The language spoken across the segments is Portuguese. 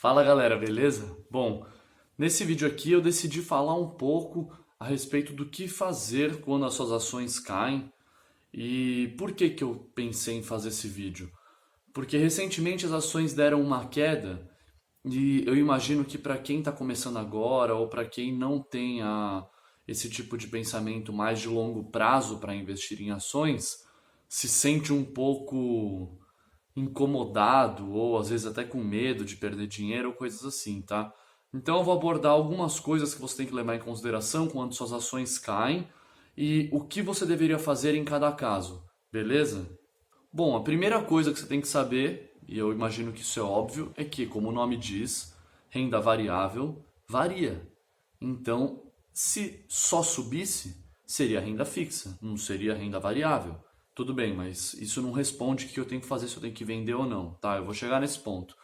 Fala galera, beleza? Bom, nesse vídeo aqui eu decidi falar um pouco a respeito do que fazer quando as suas ações caem e por que que eu pensei em fazer esse vídeo. Porque recentemente as ações deram uma queda e eu imagino que para quem está começando agora ou para quem não tem esse tipo de pensamento mais de longo prazo para investir em ações, se sente um pouco incomodado ou às vezes até com medo de perder dinheiro ou coisas assim, tá? Então eu vou abordar algumas coisas que você tem que levar em consideração quando suas ações caem e o que você deveria fazer em cada caso, beleza? Bom, a primeira coisa que você tem que saber, e eu imagino que isso é óbvio, é que, como o nome diz, renda variável varia. Então, se só subisse, seria renda fixa, não seria renda variável. Tudo bem, mas isso não responde o que eu tenho que fazer, se eu tenho que vender ou não, tá? Eu vou chegar nesse ponto.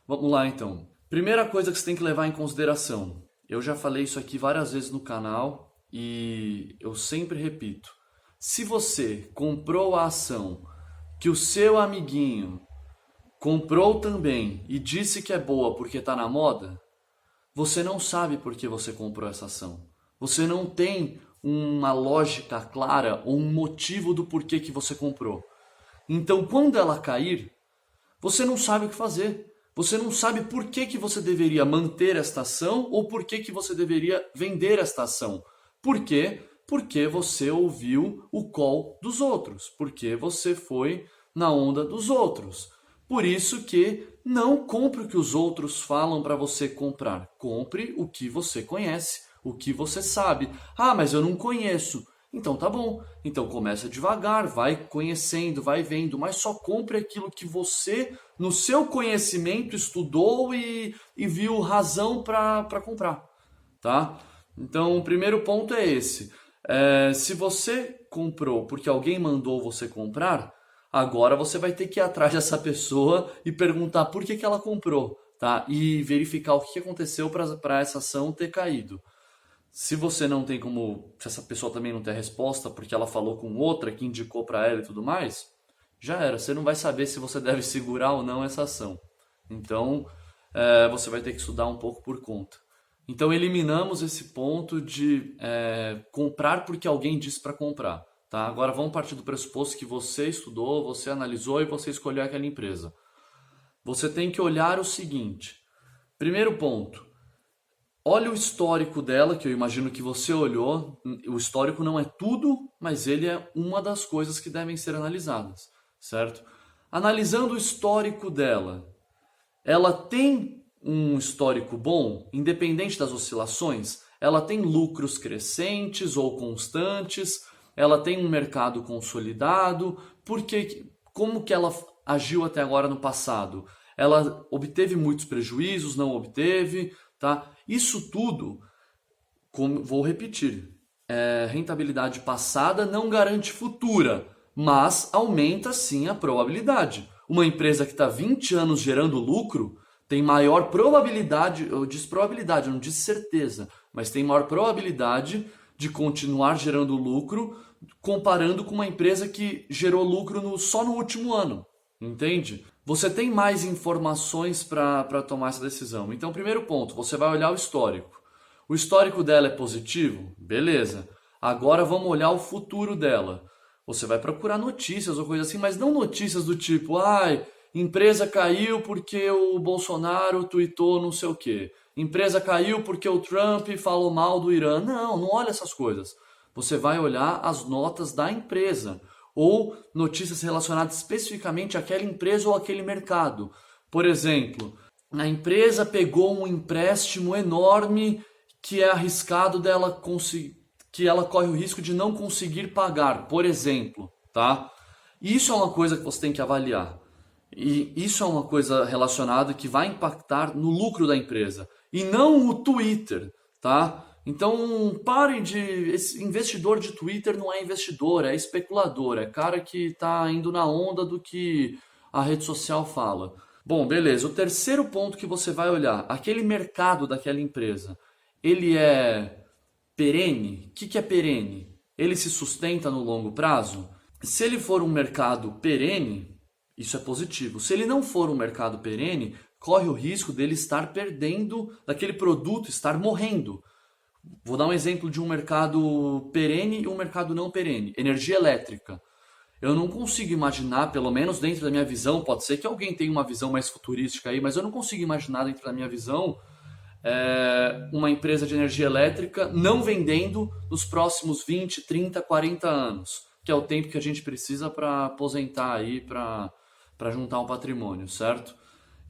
Vamos lá então. Primeira coisa que você tem que levar em consideração. Eu já falei isso aqui várias vezes no canal e eu sempre repito. Se você comprou a ação que o seu amiguinho comprou também e disse que é boa porque está na moda, você não sabe por que você comprou essa ação. Você não tem uma lógica clara ou um motivo do porquê que você comprou. Então, quando ela cair, você não sabe o que fazer. Você não sabe por que que você deveria manter esta ação ou por que que você deveria vender esta ação. Por quê? Porque você ouviu o call dos outros, porque você foi na onda dos outros. Por isso que não compre o que os outros falam para você comprar. Compre o que você conhece, o que você sabe. Ah, mas eu não conheço. Então tá bom. Então começa devagar, vai conhecendo, vai vendo, mas só compre aquilo que você, no seu conhecimento, estudou e viu razão para comprar, tá? Então o primeiro ponto é esse. Se você comprou porque alguém mandou você comprar, agora você vai ter que ir atrás dessa pessoa e perguntar por que que ela comprou, tá? E verificar o que aconteceu para essa ação ter caído. Se você não tem como, se essa pessoa também não tem a resposta porque ela falou com outra que indicou para ela e tudo mais, já era. Você não vai saber se você deve segurar ou não essa ação. Então, você vai ter que estudar um pouco por conta. Então, eliminamos esse ponto de comprar porque alguém disse para comprar. Tá? Agora, vamos partir do pressuposto que você estudou, você analisou e você escolheu aquela empresa. Você tem que olhar o seguinte. Primeiro ponto. Olha o histórico dela, que eu imagino que você olhou. O histórico não é tudo, mas ele é uma das coisas que devem ser analisadas, certo? Analisando o histórico dela, ela tem um histórico bom, independente das oscilações? Ela tem lucros crescentes ou constantes? Ela tem um mercado consolidado? Como que ela agiu até agora no passado? Ela obteve muitos prejuízos, não obteve, tá? Isso tudo, vou repetir, rentabilidade passada não garante futura, mas aumenta sim a probabilidade. Uma empresa que está 20 anos gerando lucro tem maior probabilidade, eu disse probabilidade, eu não disse certeza, mas tem maior probabilidade de continuar gerando lucro comparando com uma empresa que gerou lucro só no último ano. Entende? Você tem mais informações para tomar essa decisão. Então, primeiro ponto, você vai olhar o histórico. O histórico dela é positivo? Beleza. Agora vamos olhar o futuro dela. Você vai procurar notícias ou coisa assim, mas não notícias do tipo, ai, empresa caiu porque o Bolsonaro tweetou não sei o quê. Empresa caiu porque o Trump falou mal do Irã. Não, não olha essas coisas. Você vai olhar as notas da empresa ou notícias relacionadas especificamente àquela empresa ou àquele mercado. Por exemplo, a empresa pegou um empréstimo enorme que é arriscado que ela corre o risco de não conseguir pagar, por exemplo, tá? Isso é uma coisa que você tem que avaliar. E isso é uma coisa relacionada que vai impactar no lucro da empresa e não o Twitter, tá? Então, parem de. Esse investidor de Twitter não é investidor, é especulador, é cara que está indo na onda do que a rede social fala. Bom, beleza. O terceiro ponto que você vai olhar, aquele mercado daquela empresa, ele é perene? O que é perene? Ele se sustenta no longo prazo? Se ele for um mercado perene, isso é positivo. Se ele não for um mercado perene, corre o risco dele estar perdendo, daquele produto estar morrendo. Vou dar um exemplo de um mercado perene e um mercado não perene. Energia elétrica. Eu não consigo imaginar, pelo menos dentro da minha visão, pode ser que alguém tenha uma visão mais futurística aí, mas eu não consigo imaginar dentro da minha visão uma empresa de energia elétrica não vendendo nos próximos 20, 30, 40 anos, que é o tempo que a gente precisa para aposentar aí, para juntar um patrimônio, certo?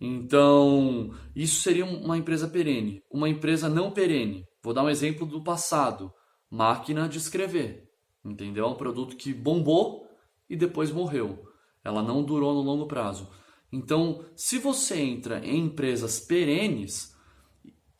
Então, isso seria uma empresa perene. Uma empresa não perene, vou dar um exemplo do passado, máquina de escrever, entendeu? É um produto que bombou e depois morreu. Ela não durou no longo prazo. Então, se você entra em empresas perenes,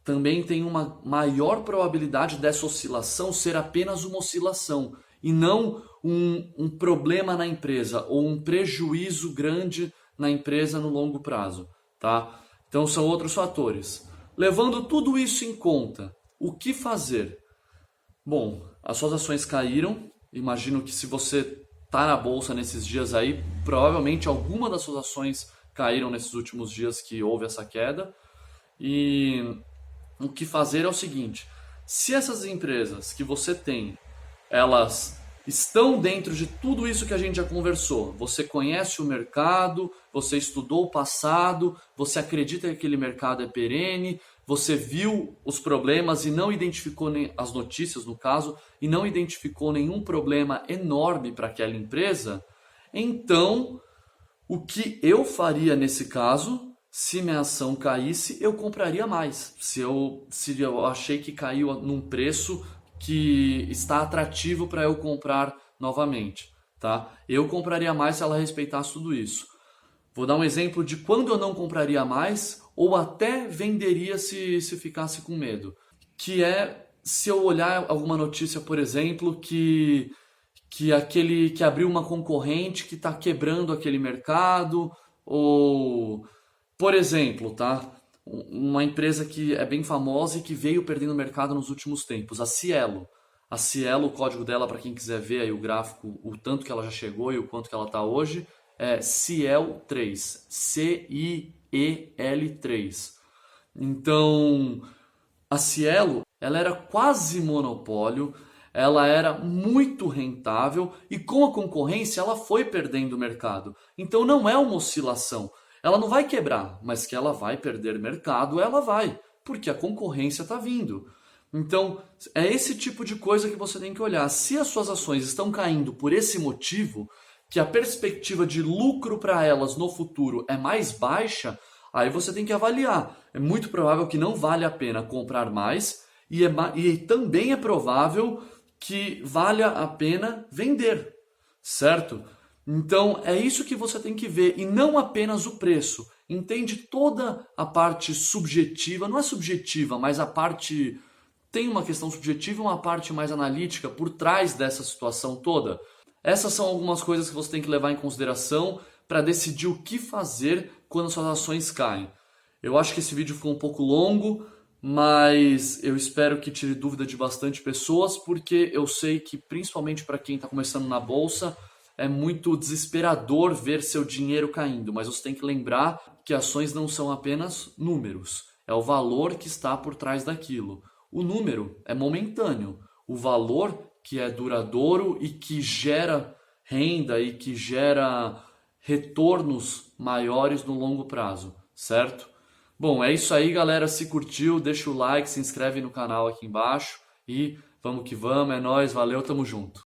também tem uma maior probabilidade dessa oscilação ser apenas uma oscilação e não um problema na empresa ou um prejuízo grande na empresa no longo prazo, tá? Então são outros fatores. Levando tudo isso em conta, o que fazer? Bom, as suas ações caíram. Imagino que se você está na bolsa nesses dias aí, provavelmente alguma das suas ações caíram nesses últimos dias que houve essa queda. E o que fazer é o seguinte: se essas empresas que você tem, elas estão dentro de tudo isso que a gente já conversou, você conhece o mercado, você estudou o passado, você acredita que aquele mercado é perene, você viu os problemas e não identificou nem as notícias no caso, e não identificou nenhum problema enorme para aquela empresa, então o que eu faria nesse caso? Se minha ação caísse, eu compraria mais. Se eu achei que caiu num preço que está atrativo para eu comprar novamente, tá? Eu compraria mais se ela respeitasse tudo isso. Vou dar um exemplo de quando eu não compraria mais ou até venderia se ficasse com medo. Que é se eu olhar alguma notícia, por exemplo, que aquele que abriu uma concorrente que está quebrando aquele mercado, ou por exemplo, tá? Uma empresa que é bem famosa e que veio perdendo mercado nos últimos tempos, a Cielo. A Cielo, o código dela, para quem quiser ver aí o gráfico, o tanto que ela já chegou e o quanto que ela está hoje, é CIEL3, CIEL3. Então, a Cielo, ela era quase monopólio, ela era muito rentável e com a concorrência ela foi perdendo o mercado. Então não é uma oscilação. Ela não vai quebrar, mas que ela vai perder mercado, ela vai, porque a concorrência está vindo. Então, é esse tipo de coisa que você tem que olhar. Se as suas ações estão caindo por esse motivo, que a perspectiva de lucro para elas no futuro é mais baixa, aí você tem que avaliar. É muito provável que não vale a pena comprar mais e também é provável que valha a pena vender, certo? Então é isso que você tem que ver e não apenas o preço. Entende toda a parte subjetiva, não é subjetiva, mas a parte tem uma questão subjetiva e uma parte mais analítica por trás dessa situação toda. Essas são algumas coisas que você tem que levar em consideração para decidir o que fazer quando suas ações caem. Eu acho que esse vídeo ficou um pouco longo, mas eu espero que tire dúvida de bastante pessoas, porque eu sei que principalmente para quem está começando na bolsa, é muito desesperador ver seu dinheiro caindo, mas você tem que lembrar que ações não são apenas números, é o valor que está por trás daquilo. O número é momentâneo, o valor que é duradouro e que gera renda e que gera retornos maiores no longo prazo, certo? Bom, é isso aí, galera. Se curtiu, deixa o like, se inscreve no canal aqui embaixo e vamos que vamos, é nóis, valeu, tamo junto.